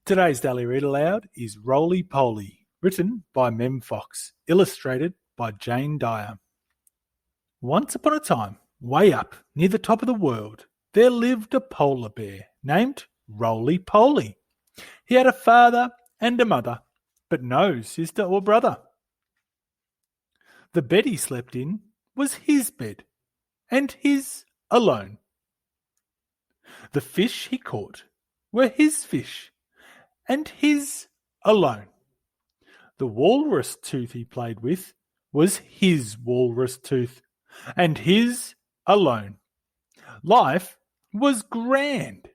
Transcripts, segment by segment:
Today's Daily Read Aloud is Roly Poly, written by Mem Fox, illustrated by Jane Dyer. Once upon a time, way up near the top of the world, there lived a polar bear named Roly Poly. He had a father and a mother, but no sister or brother. The bed he slept in was his bed, and his alone. The fish he caught were his fish, and his alone. The walrus tooth he played with was his walrus tooth, and his alone. Life was grand.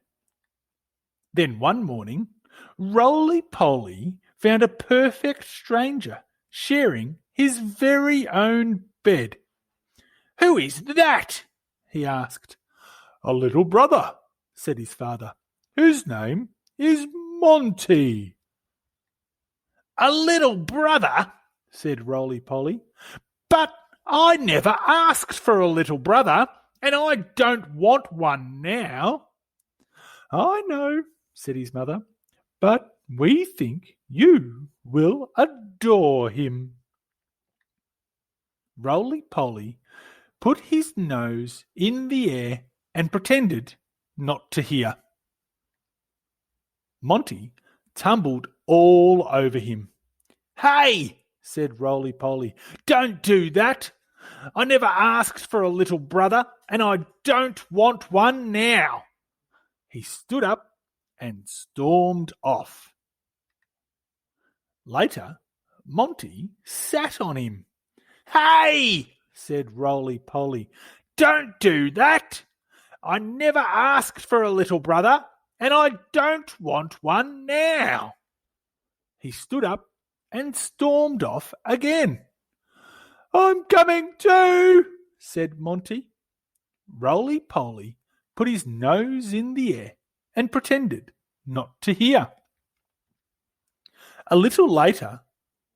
Then one morning, Roly Poly found a perfect stranger sharing his very own bed. "Who is that?" he asked. "A little brother," said his father. "His name is Monty." "A little brother," said Roly Poly. "But I never asked for a little brother, and I don't want one now." "I know," said his mother, "but we think you will adore him." Roly Poly put his nose in the air and pretended not to hear. Monty tumbled all over him. "Hey," said Roly Poly, "don't do that. I never asked for a little brother, and I don't want one now." He stood up and stormed off. Later, Monty sat on him. "Hey," said Roly Poly, "don't do that. I never asked for a little brother, and I don't want one now." He stood up and stormed off again. "I'm coming too," said Monty. Roly Poly put his nose in the air and pretended not to hear. A little later,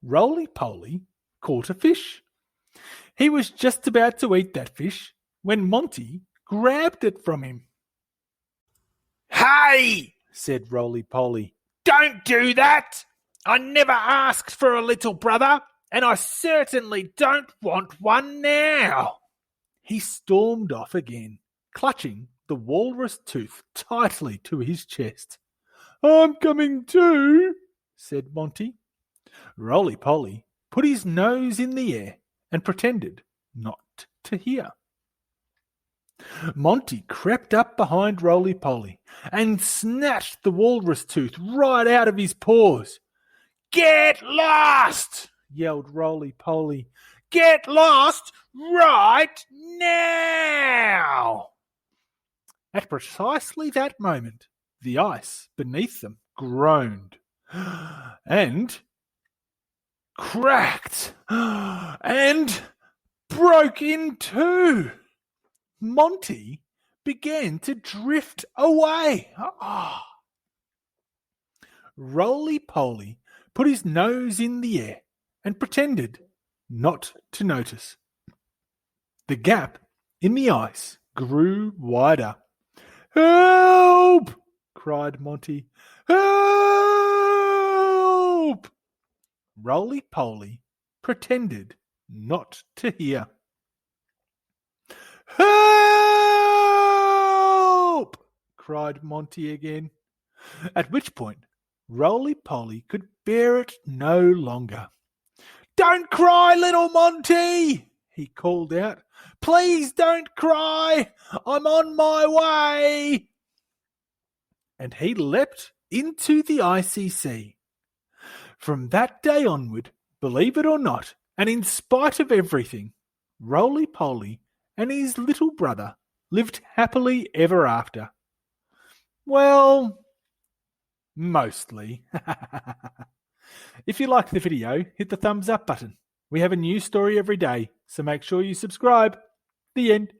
Roly Poly caught a fish. He was just about to eat that fish when Monty grabbed it from him. "Hey," said Roly Poly, "don't do that. I never asked for a little brother, and I certainly don't want one now." He stormed off again, clutching the walrus tooth tightly to his chest. "I'm coming too," said Monty. Roly Poly put his nose in the air and pretended not to hear. Monty crept up behind Roly Poly and snatched the walrus tooth right out of his paws. "Get lost!" yelled Roly Poly. "Get lost right now!" At precisely that moment, the ice beneath them groaned and cracked and broke in two. Monty began to drift away. Roly Poly put his nose in the air and pretended not to notice. The gap in the ice grew wider. "Help!" cried Monty. "Help!" Roly Poly pretended not to hear. "Help!" cried Monty again, at which point Roly Poly could bear it no longer. "Don't cry, little Monty," he called out. "Please don't cry. I'm on my way." And he leapt into the icy sea. From that day onward, believe it or not, and in spite of everything, Roly Poly and his little brother lived happily ever after. Well, mostly. If you liked the video, hit the thumbs up button. We have a new story every day, so make sure you subscribe. The end.